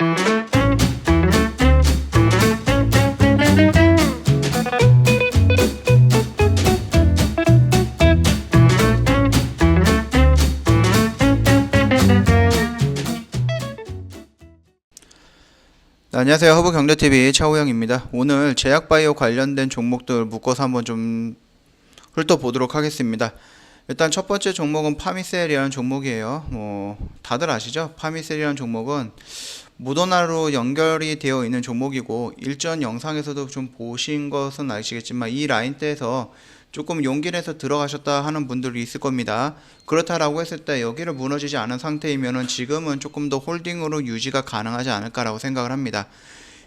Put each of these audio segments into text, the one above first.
네, 안녕하세요. 허브경제TV 차우영입니다. 오늘 제약바이오 관련된 종목들 묶어서 한번 좀 훑어보도록 하겠습니다. 일단 첫 번째 종목은 파미셀이라는 종목이에요. 다들 아시죠? 파미셀이라는 종목은 모더나로 연결이 되어 있는 종목이고, 일전 영상에서도 좀 보신 것은 아시겠지만 이 라인대에서 조금 용기를 해서 들어가셨다 하는 분들이 있을 겁니다. 그렇다라고 했을 때 여기를 무너지지 않은 상태이면은 지금은 조금 더 홀딩으로 유지가 가능하지 않을까라고 생각을 합니다.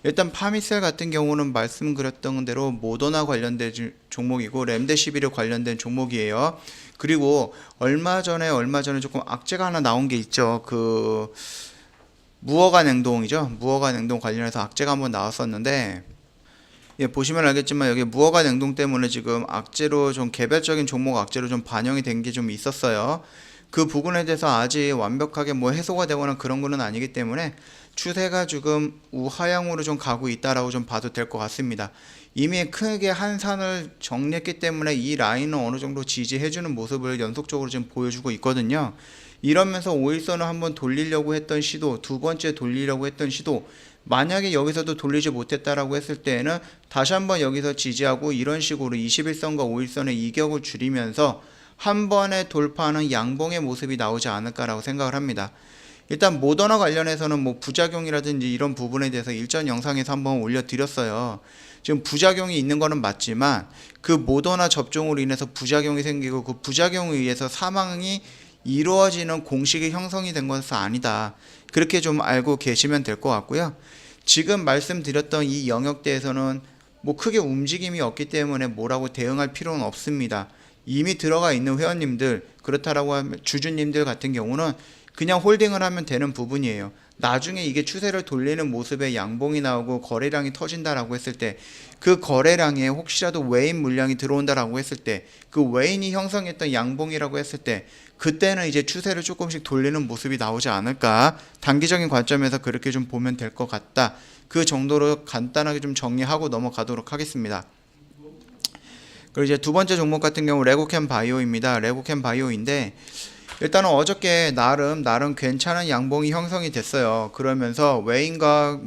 일단 파미셀 같은 경우는 말씀드렸던 대로 모더나 관련된 종목이고 렘데시비르 관련된 종목이에요. 그리고 얼마 전에 조금 악재가 하나 나온 게 있죠. 무허가 냉동이죠. 무허가 냉동 관련해서 악재가 한번 나왔었는데, 보시면 알겠지만 여기 무허가 냉동 때문에 지금 악재로 좀 개별적인 종목 악재로 좀 반영이 된 게 좀 있었어요. 그 부분에 대해서 아직 완벽하게 해소가 되거나 그런 거는 아니기 때문에 추세가 지금 우하향으로 좀 가고 있다라고 좀 봐도 될 것 같습니다. 이미 크게 한 산을 정리했기 때문에 이 라인은 어느 정도 지지해주는 모습을 연속적으로 지금 보여주고 있거든요. 이러면서 5일선을 한번 돌리려고 했던 시도, 두 번째 돌리려고 했던 시도, 만약에 여기서도 돌리지 못했다라고 했을 때에는 다시 한번 여기서 지지하고 이런 식으로 21선과 5일선의 이격을 줄이면서 한 번에 돌파하는 양봉의 모습이 나오지 않을까라고 생각을 합니다. 일단 모더나 관련해서는 부작용이라든지 이런 부분에 대해서 일전 영상에서 한번 올려드렸어요. 지금 부작용이 있는 거는 맞지만 그 모더나 접종으로 인해서 부작용이 생기고 그 부작용에 의해서 사망이 이루어지는 공식이 형성이 된 것은 아니다. 그렇게 좀 알고 계시면 될 것 같고요. 지금 말씀드렸던 이 영역대에서는 크게 움직임이 없기 때문에 뭐라고 대응할 필요는 없습니다. 이미 들어가 있는 회원님들, 그렇다라고 하면 주주님들 같은 경우는 그냥 홀딩을 하면 되는 부분이에요. 나중에 이게 추세를 돌리는 모습에 양봉이 나오고 거래량이 터진다라고 했을 때, 그 거래량에 혹시라도 외인 물량이 들어온다라고 했을 때, 그 외인이 형성했던 양봉이라고 했을 때, 그때는 이제 추세를 조금씩 돌리는 모습이 나오지 않을까. 단기적인 관점에서 그렇게 좀 보면 될 것 같다. 그 정도로 간단하게 좀 정리하고 넘어가도록 하겠습니다. 그리고 이제 두 번째 종목 같은 경우 레고캠 바이오입니다. 레고캠 바이오인데, 일단은 어저께 나름 괜찮은 양봉이 형성이 됐어요. 그러면서 외인과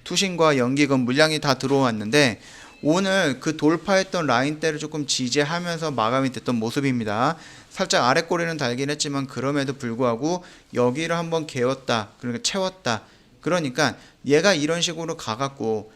투신과 연기금 물량이 다 들어왔는데, 오늘 그 돌파했던 라인대를 조금 지지하면서 마감이 됐던 모습입니다. 살짝 아래 꼬리는 달긴 했지만 그럼에도 불구하고 여기를 한번 개웠다, 그러니까 채웠다. 그러니까 얘가 이런 식으로 가갖고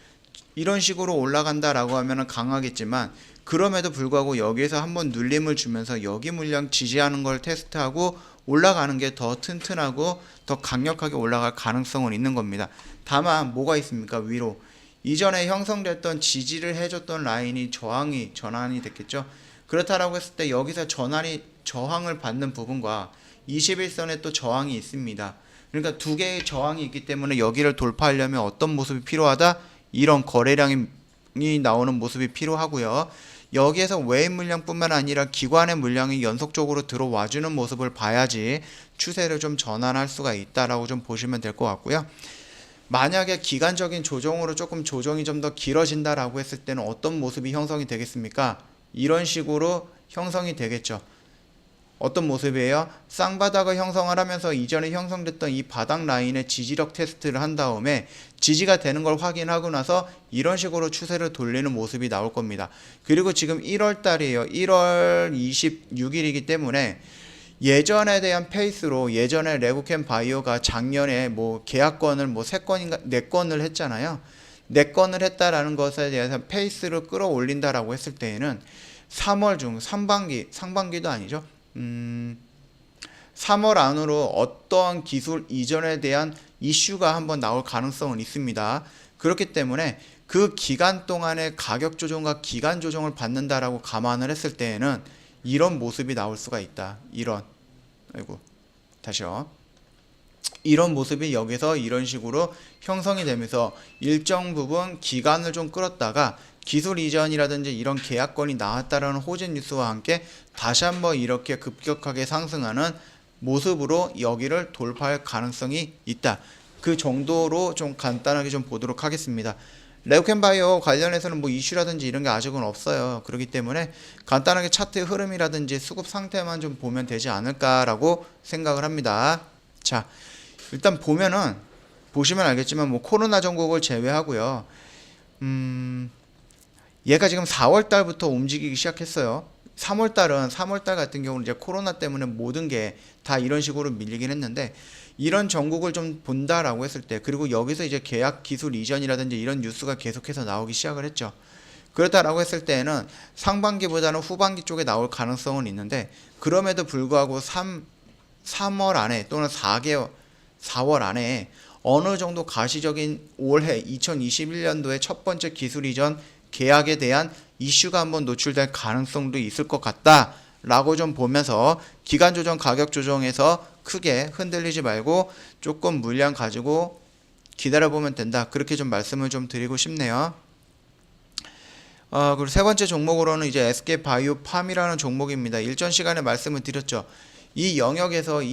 이런 식으로 올라간다라고 하면 강하겠지만, 그럼에도 불구하고 여기에서 한번 눌림을 주면서 여기 물량 지지하는 걸 테스트하고 올라가는 게 더 튼튼하고 더 강력하게 올라갈 가능성은 있는 겁니다. 다만 뭐가 있습니까? 위로 이전에 형성됐던 지지를 해줬던 라인이 전환이 됐겠죠. 그렇다라고 했을 때 여기서 저항을 받는 부분과 21선에 또 저항이 있습니다. 그러니까 두 개의 저항이 있기 때문에 여기를 돌파하려면 어떤 모습이 필요하다? 이런 거래량이 나오는 모습이 필요하고요. 여기에서 외인 물량뿐만 아니라 기관의 물량이 연속적으로 들어와주는 모습을 봐야지 추세를 좀 전환할 수가 있다라고 좀 보시면 될 것 같고요. 만약에 기간적인 조정으로 조금 조정이 좀 더 길어진다라고 했을 때는 어떤 모습이 형성이 되겠습니까? 이런 식으로 형성이 되겠죠. 어떤 모습이에요? 쌍바닥을 형성을 하면서 이전에 형성됐던 이 바닥 라인의 지지력 테스트를 한 다음에 지지가 되는 걸 확인하고 나서 이런 식으로 추세를 돌리는 모습이 나올 겁니다. 그리고 지금 1월 달이에요. 1월 26일이기 때문에 예전에 대한 페이스로, 예전에 레고캠 바이오가 작년에 계약권을 3건인가 4건을 했잖아요. 4건을 했다라는 것에 대해서 페이스를 끌어올린다라고 했을 때에는 3월 중 상반기도 아니죠. 3월 안으로 어떤 기술 이전에 대한 이슈가 한번 나올 가능성은 있습니다. 그렇기 때문에 그 기간 동안의 가격 조정과 기간 조정을 받는다라고 감안을 했을 때에는 이런 모습이 나올 수가 있다. 이런 모습이 여기서 이런 식으로 형성이 되면서 일정 부분 기간을 좀 끌었다가 기술 이전이라든지 이런 계약권이 나왔다라는 호재 뉴스와 함께 다시 한번 이렇게 급격하게 상승하는 모습으로 여기를 돌파할 가능성이 있다. 그 정도로 좀 간단하게 좀 보도록 하겠습니다. 레오캠바이오 관련해서는 뭐 이슈라든지 이런 게 아직은 없어요. 그렇기 때문에 간단하게 차트의 흐름이라든지 수급 상태만 좀 보면 되지 않을까라고 생각을 합니다. 자, 일단 보시면 알겠지만 뭐 코로나 전국을 제외하고요. 얘가 지금 4월 달부터 움직이기 시작했어요. 3월 달 같은 경우는 이제 코로나 때문에 모든 게 다 이런 식으로 밀리긴 했는데, 이런 전국을 좀 본다라고 했을 때, 그리고 여기서 이제 계약 기술 이전이라든지 이런 뉴스가 계속해서 나오기 시작을 했죠. 그렇다라고 했을 때에는 상반기보다는 후반기 쪽에 나올 가능성은 있는데, 그럼에도 불구하고 3월 안에 또는 4월 안에 어느 정도 가시적인 올해 2021년도의 첫 번째 기술 이전 계약에 대한 이슈가 한번 노출될 가능성도 있을 것 같다라고 좀 보면서, 기간 조정, 가격 조정에서 크게 흔들리지 말고 조금 물량 가지고 기다려보면 된다. 그렇게 좀 말씀을 좀 드리고 싶네요. 그리고 세 번째 종목으로는 이제 SK바이오팜이라는 종목입니다. 일전 시간에 말씀을 드렸죠. 이 영역에서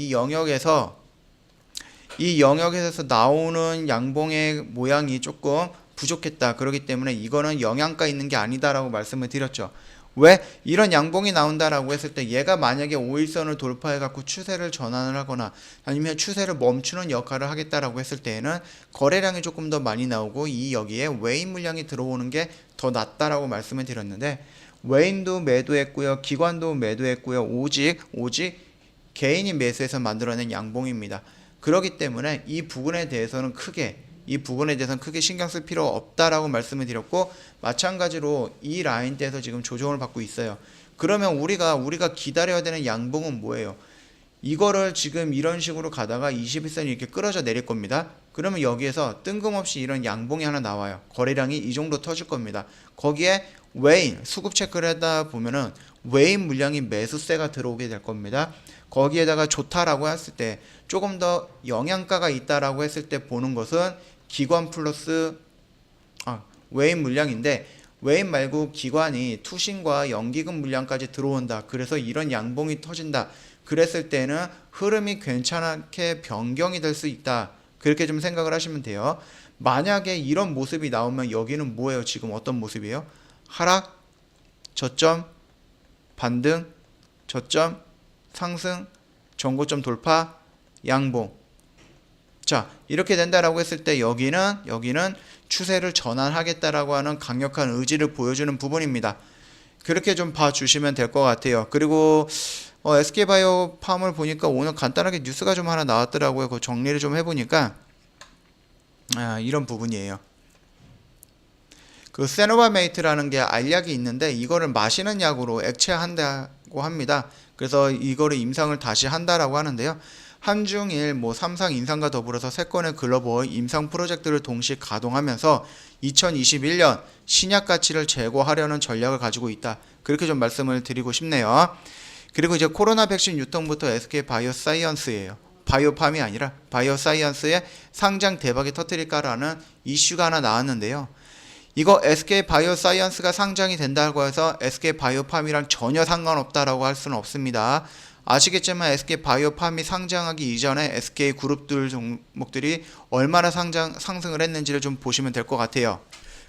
나오는 양봉의 모양이 조금 부족했다. 그렇기 때문에 이거는 영양가 있는 게 아니다라고 말씀을 드렸죠. 왜? 이런 양봉이 나온다라고 했을 때 얘가 만약에 5일선을 돌파해 갖고 추세를 전환을 하거나 아니면 추세를 멈추는 역할을 하겠다라고 했을 때에는 거래량이 조금 더 많이 나오고, 이 여기에 외인 물량이 들어오는 게 더 낫다라고 말씀을 드렸는데, 외인도 매도했고요, 기관도 매도했고요, 오직 개인이 매수해서 만들어낸 양봉입니다. 그렇기 때문에 이 부분에 대해서는 크게 신경 쓸 필요 없다라고 말씀을 드렸고, 마찬가지로 이 라인대에서 지금 조정을 받고 있어요. 그러면 우리가 기다려야 되는 양봉은 뭐예요? 이거를 지금 이런 식으로 가다가 21선이 이렇게 끌어져 내릴 겁니다. 그러면 여기에서 뜬금없이 이런 양봉이 하나 나와요. 거래량이 이 정도 터질 겁니다. 거기에 외인, 수급 체크를 하다 보면은 외인 물량이 매수세가 들어오게 될 겁니다. 거기에다가 좋다라고 했을 때, 조금 더 영양가가 있다라고 했을 때 보는 것은 기관 플러스 외인 물량인데, 외인 말고 기관이 투신과 연기금 물량까지 들어온다. 그래서 이런 양봉이 터진다. 그랬을 때는 흐름이 괜찮게 변경이 될 수 있다. 그렇게 좀 생각을 하시면 돼요. 만약에 이런 모습이 나오면 여기는 뭐예요? 지금 어떤 모습이에요? 하락, 저점, 반등, 저점, 상승, 전고점 돌파, 양봉. 자, 이렇게 된다라고 했을 때 여기는 추세를 전환하겠다라고 하는 강력한 의지를 보여주는 부분입니다. 그렇게 좀 봐주시면 될 것 같아요. 그리고 SK바이오팜을 보니까 오늘 간단하게 뉴스가 좀 하나 나왔더라고요. 그 정리를 좀 해보니까 이런 부분이에요. 그 세노바메이트라는 게 알약이 있는데, 이거를 마시는 약으로 액체한다고 합니다. 그래서 이거를 임상을 다시 한다라고 하는데요. 한중일 삼상 인상과 더불어서 3건의 글로벌 임상 프로젝트를 동시에 가동하면서 2021년 신약 가치를 제고하려는 전략을 가지고 있다. 그렇게 좀 말씀을 드리고 싶네요. 그리고 이제 코로나 백신 유통부터 SK바이오사이언스예요. 바이오팜이 아니라 바이오사이언스의 상장 대박이 터뜨릴까라는 이슈가 하나 나왔는데요. 이거 SK바이오사이언스가 상장이 된다고 해서 SK바이오팜이랑 전혀 상관없다라고 할 수는 없습니다. 아시겠지만 SK바이오팜이 상장하기 이전에 SK그룹들 종목들이 얼마나 상승을 했는지를 좀 보시면 될 것 같아요.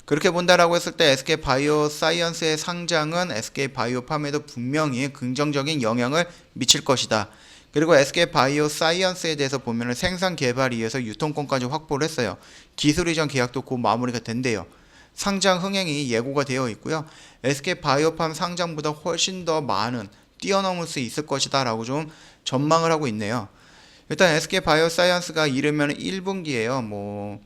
그렇게 본다라고 했을 때 SK바이오사이언스의 상장은 SK바이오팜에도 분명히 긍정적인 영향을 미칠 것이다. 그리고 SK바이오사이언스에 대해서 보면은 생산 개발을 위해서 유통권까지 확보를 했어요. 기술 이전 계약도 곧 마무리가 된대요. 상장 흥행이 예고가 되어 있고요. SK바이오팜 상장보다 훨씬 더 많은, 뛰어넘을 수 있을 것이다 라고 좀 전망을 하고 있네요. 일단 SK바이오사이언스가 이르면 1분기에요.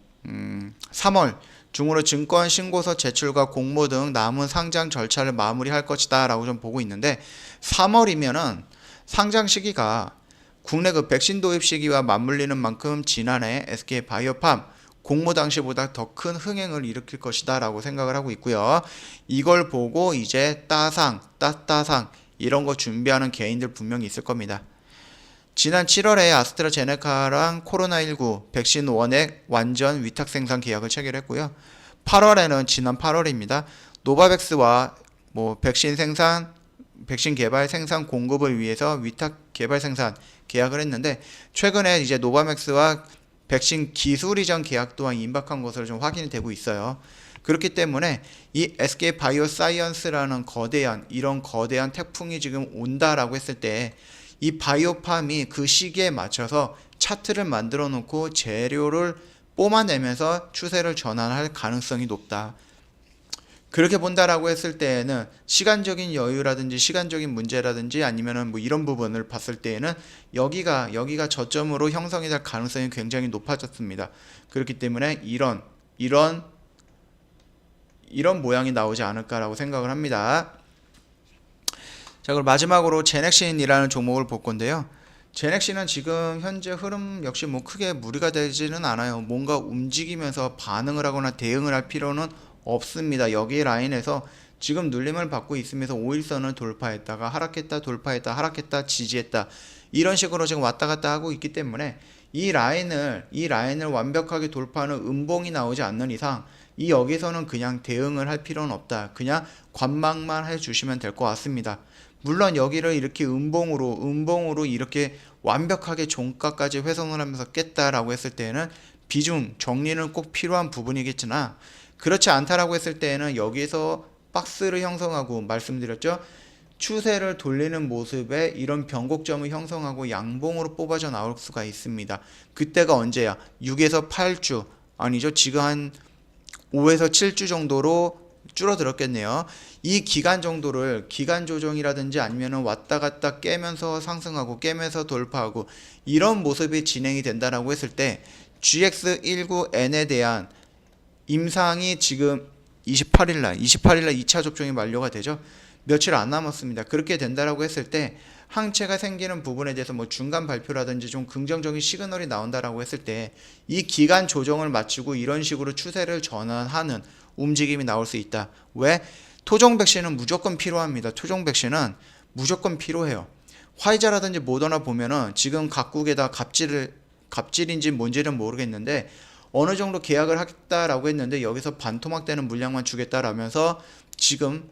3월 중으로 증권 신고서 제출과 공모 등 남은 상장 절차를 마무리할 것이다 라고 좀 보고 있는데, 3월이면은 상장 시기가 국내 그 백신 도입 시기와 맞물리는 만큼 지난해 SK바이오팜 공모 당시보다 더 큰 흥행을 일으킬 것이다 라고 생각을 하고 있고요. 이걸 보고 이제 따상 이런 거 준비하는 개인들 분명히 있을 겁니다. 지난 7월에 아스트라제네카랑 코로나19 백신 원액 완전 위탁 생산 계약을 체결했고요. 8월에는 지난 8월입니다. 노바백스와 백신 생산, 백신 개발 생산 공급을 위해서 위탁 개발 생산 계약을 했는데, 최근에 이제 노바맥스와 백신 기술 이전 계약 또한 임박한 것으로 좀 확인이 되고 있어요. 그렇기 때문에 이 SK 바이오사이언스라는 이런 거대한 태풍이 지금 온다라고 했을 때 이 바이오팜이 그 시기에 맞춰서 차트를 만들어 놓고 재료를 뽑아내면서 추세를 전환할 가능성이 높다. 그렇게 본다라고 했을 때에는 시간적인 여유라든지 시간적인 문제라든지 아니면은 뭐 이런 부분을 봤을 때에는 여기가 저점으로 형성이 될 가능성이 굉장히 높아졌습니다. 그렇기 때문에 이런 모양이 나오지 않을까라고 생각을 합니다. 자, 그럼 마지막으로 제넥신이라는 종목을 볼 건데요. 제넥신은 지금 현재 흐름 역시 뭐 크게 무리가 되지는 않아요. 뭔가 움직이면서 반응을 하거나 대응을 할 필요는 없습니다. 여기 라인에서 지금 눌림을 받고 있으면서 5일선을 돌파했다가 하락했다 돌파했다 하락했다 지지했다 이런 식으로 지금 왔다 갔다 하고 있기 때문에 이 라인을 완벽하게 돌파하는 음봉이 나오지 않는 이상 이 여기서는 그냥 대응을 할 필요는 없다. 그냥 관망만 해주시면 될 것 같습니다. 물론 여기를 이렇게 음봉으로 이렇게 완벽하게 종가까지 훼손을 하면서 깼다라고 했을 때는 비중 정리는 꼭 필요한 부분이겠으나 그렇지 않다라고 했을 때에는 여기서 박스를 형성하고 말씀드렸죠. 추세를 돌리는 모습에 이런 변곡점을 형성하고 양봉으로 뽑아져 나올 수가 있습니다. 그때가 언제야? 6에서 8주 아니죠. 지금 한 5에서 7주 정도로 줄어들었겠네요. 이 기간 정도를 기간 조정이라든지 아니면은 왔다 갔다 깨면서 상승하고 깨면서 돌파하고 이런 모습이 진행이 된다라고 했을 때 GX19N에 대한 임상이 지금 28일날 2차 접종이 만료가 되죠. 며칠 안 남았습니다. 그렇게 된다라고 했을 때 항체가 생기는 부분에 대해서 뭐 중간 발표라든지 좀 긍정적인 시그널이 나온다라고 했을 때 이 기간 조정을 마치고 이런 식으로 추세를 전환하는 움직임이 나올 수 있다. 왜? 토종 백신은 무조건 필요합니다. 토종 백신은 무조건 필요해요. 화이자라든지 모더나 보면은 지금 각국에다 갑질인지 뭔지는 모르겠는데 어느 정도 계약을 하겠다라고 했는데 여기서 반토막되는 물량만 주겠다라면서 지금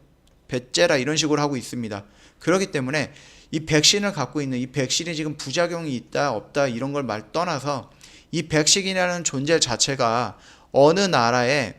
배째라 이런 식으로 하고 있습니다. 그렇기 때문에 이 백신을 갖고 있는 이 백신이 지금 부작용이 있다 없다 이런 걸 떠나서 이 백신이라는 존재 자체가 어느 나라의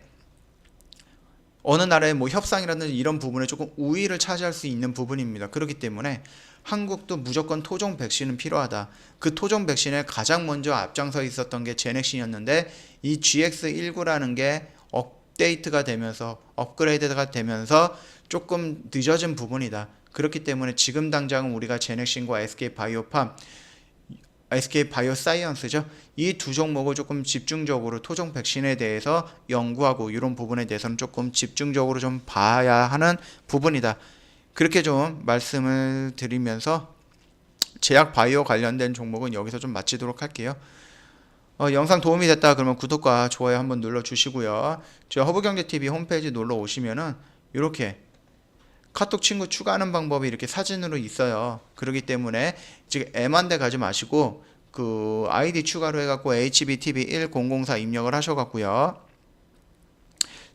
뭐 협상이라든지 이런 부분에 조금 우위를 차지할 수 있는 부분입니다. 그렇기 때문에 한국도 무조건 토종 백신은 필요하다. 그 토종 백신에 가장 먼저 앞장서 있었던 게 제넥신이었는데 이 GX19라는 게 업데이트가 되면서 업그레이드가 되면서 조금 늦어진 부분이다. 그렇기 때문에 지금 당장은 우리가 제넥신과 SK 바이오사이언스죠. 이 두 종목을 조금 집중적으로 토종 백신에 대해서 연구하고 이런 부분에 대해서는 조금 집중적으로 좀 봐야 하는 부분이다. 그렇게 좀 말씀을 드리면서 제약 바이오 관련된 종목은 여기서 좀 마치도록 할게요. 영상 도움이 됐다 그러면 구독과 좋아요 한번 눌러 주시고요. 저희 허브경제TV 홈페이지 놀러 오시면은 이렇게 카톡 친구 추가하는 방법이 이렇게 사진으로 있어요. 그렇기 때문에 지금 M한테 가지 마시고 그 아이디 추가로 해갖고 HBTV1004 입력을 하셔갖고요.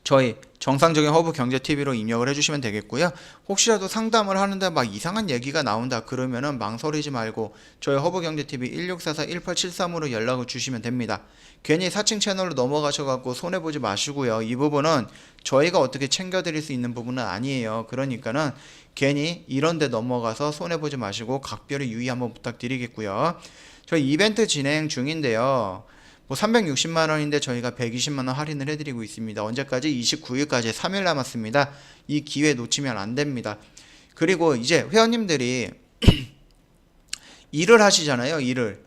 저희 정상적인 허브경제TV로 입력을 해주시면 되겠고요. 혹시라도 상담을 하는데 막 이상한 얘기가 나온다 그러면은 망설이지 말고 저희 허브경제TV 1644-1873으로 연락을 주시면 됩니다. 괜히 사칭 채널로 넘어가셔갖고 손해보지 마시고요. 이 부분은 저희가 어떻게 챙겨드릴 수 있는 부분은 아니에요. 그러니까는 괜히 이런데 넘어가서 손해보지 마시고 각별히 유의 한번 부탁드리겠고요. 저희 이벤트 진행 중인데요. 뭐 360만원인데 저희가 120만원 할인을 해드리고 있습니다. 언제까지? 29일까지 3일 남았습니다. 이 기회 놓치면 안 됩니다. 그리고 이제 회원님들이 일을 하시잖아요. 일을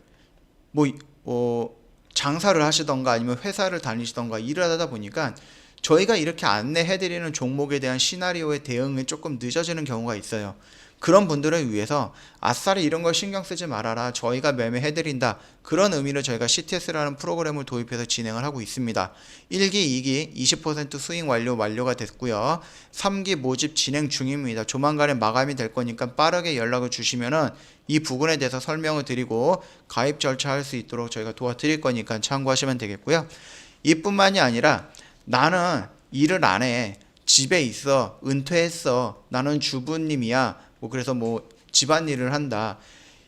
장사를 하시던가 아니면 회사를 다니시던가 일을 하다 보니까 저희가 이렇게 안내해드리는 종목에 대한 시나리오의 대응이 조금 늦어지는 경우가 있어요. 그런 분들을 위해서 아싸리 이런 걸 신경 쓰지 말아라. 저희가 매매해드린다. 그런 의미로 저희가 CTS라는 프로그램을 도입해서 진행을 하고 있습니다. 1기, 2기 20% 수익 완료가 됐고요. 3기 모집 진행 중입니다. 조만간에 마감이 될 거니까 빠르게 연락을 주시면은 이 부분에 대해서 설명을 드리고 가입 절차할 수 있도록 저희가 도와드릴 거니까 참고하시면 되겠고요. 이뿐만이 아니라 나는 일을 안 해. 집에 있어. 은퇴했어. 나는 주부님이야. 그래서 뭐 집안일을 한다.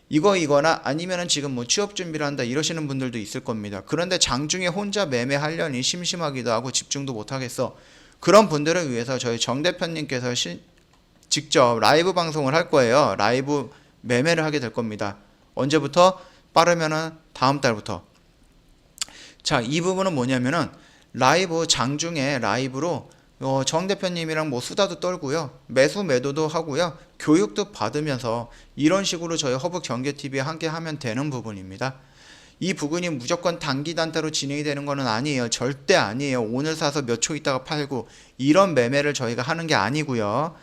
이거나 아니면은 지금 뭐 취업 준비를 한다 이러시는 분들도 있을 겁니다. 그런데 장중에 혼자 매매하려니 심심하기도 하고 집중도 못 하겠어. 그런 분들을 위해서 저희 정 대표님께서 직접 라이브 방송을 할 거예요. 라이브 매매를 하게 될 겁니다. 언제부터? 빠르면은 다음 달부터. 자, 이 부분은 뭐냐면은 라이브 장중에 라이브로 정 대표님이랑 뭐 수다도 떨고요. 매수 매도도 하고요. 교육도 받으면서 이런 식으로 저희 허브 경제TV에 함께 하면 되는 부분입니다. 이 부분이 무조건 단기 단타로 진행이 되는 거는 아니에요. 절대 아니에요. 오늘 사서 몇 초 있다가 팔고 이런 매매를 저희가 하는 게 아니고요.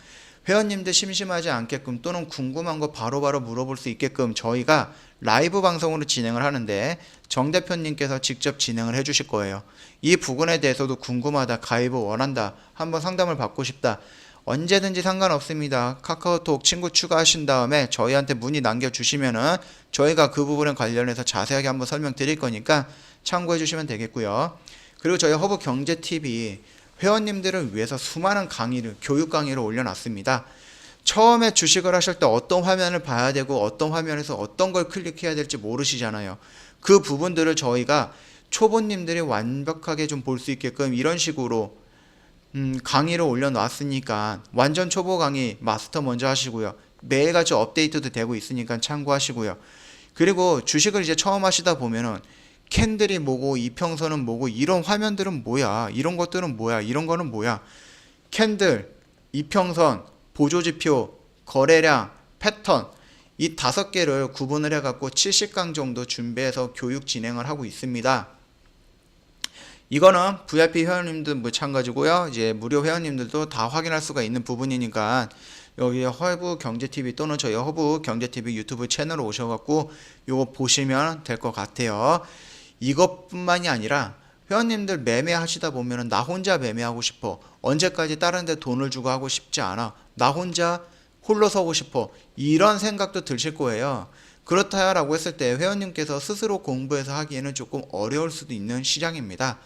회원님들 심심하지 않게끔 또는 궁금한 거 바로바로 물어볼 수 있게끔 저희가 라이브 방송으로 진행을 하는데 정 대표님께서 직접 진행을 해 주실 거예요. 이 부분에 대해서도 궁금하다, 가입을 원한다, 한번 상담을 받고 싶다. 언제든지 상관없습니다. 카카오톡 친구 추가하신 다음에 저희한테 문의 남겨주시면은 저희가 그 부분에 관련해서 자세하게 한번 설명드릴 거니까 참고해 주시면 되겠고요. 그리고 저희 허브 경제TV 회원님들을 위해서 수많은 강의를, 교육 강의를 올려놨습니다. 처음에 주식을 하실 때 어떤 화면을 봐야 되고 어떤 화면에서 어떤 걸 클릭해야 될지 모르시잖아요. 그 부분들을 저희가 초보님들이 완벽하게 좀 볼 수 있게끔 이런 식으로 강의를 올려놨으니까 완전 초보 강의 마스터 먼저 하시고요. 매일같이 업데이트도 되고 있으니까 참고하시고요. 그리고 주식을 이제 처음 하시다 보면은 캔들이 뭐고 이평선은 뭐고 이런 화면들은 뭐야, 이런 것들은 뭐야, 이런 거는 뭐야, 캔들, 이평선, 보조지표, 거래량, 패턴 이 5개를 구분을 해갖고 70강 정도 준비해서 교육 진행을 하고 있습니다. 이거는 VIP 회원님들 마찬가지고요. 이제 무료 회원님들도 다 확인할 수가 있는 부분이니까 여기 허브 경제TV 또는 저희 허브 경제TV 유튜브 채널에 오셔갖고 요거 보시면 될 것 같아요. 이것뿐만이 아니라 회원님들 매매하시다 보면은 나 혼자 매매하고 싶어. 언제까지 다른 데 돈을 주고 하고 싶지 않아. 나 혼자 홀로 서고 싶어. 이런 생각도 드실 거예요. 그렇다라고 했을 때 회원님께서 스스로 공부해서 하기에는 조금 어려울 수도 있는 시장입니다.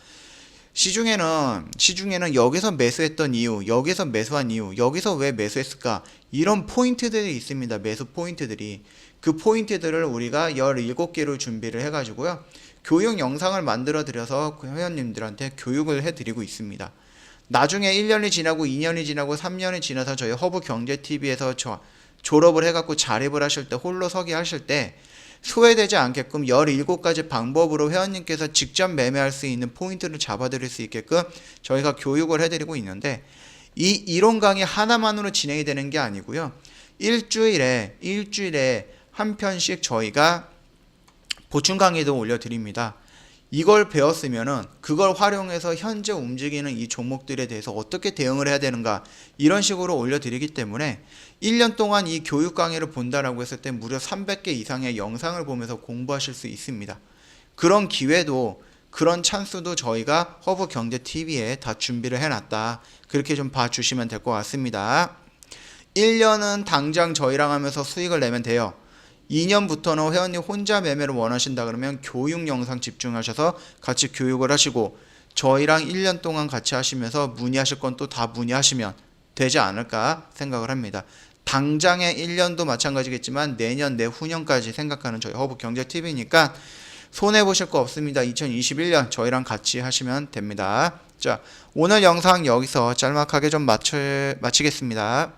시중에는 여기서 매수했던 이유, 여기서 매수한 이유, 여기서 왜 매수했을까? 이런 포인트들이 있습니다. 매수 포인트들이. 그 포인트들을 우리가 17개로 준비를 해가지고요. 교육 영상을 만들어 드려서 회원님들한테 교육을 해드리고 있습니다. 나중에 1년이 지나고 2년이 지나고 3년이 지나서 저희 허브 경제TV에서 졸업을 해갖고 자립을 하실 때 홀로 서기 하실 때 소외되지 않게끔 17가지 방법으로 회원님께서 직접 매매할 수 있는 포인트를 잡아드릴 수 있게끔 저희가 교육을 해드리고 있는데 이 이론 강의 하나만으로 진행이 되는 게 아니고요. 일주일에 한 편씩 저희가 보충 강의도 올려드립니다. 이걸 배웠으면은 그걸 활용해서 현재 움직이는 이 종목들에 대해서 어떻게 대응을 해야 되는가 이런 식으로 올려드리기 때문에 1년 동안 이 교육 강의를 본다라고 했을 때 무려 300개 이상의 영상을 보면서 공부하실 수 있습니다. 그런 기회도 그런 찬스도 저희가 허브 경제TV에 다 준비를 해놨다. 그렇게 좀 봐주시면 될 것 같습니다. 1년은 당장 저희랑 하면서 수익을 내면 돼요. 2년부터는 회원님 혼자 매매를 원하신다 그러면 교육 영상 집중하셔서 같이 교육을 하시고 저희랑 1년 동안 같이 하시면서 문의하실 건 또 다 문의하시면 되지 않을까 생각을 합니다. 당장의 1년도 마찬가지겠지만 내년 내후년까지 생각하는 저희 허브 경제TV니까 손해보실 거 없습니다. 2021년 저희랑 같이 하시면 됩니다. 자, 오늘 영상 여기서 짤막하게 좀 마치겠습니다.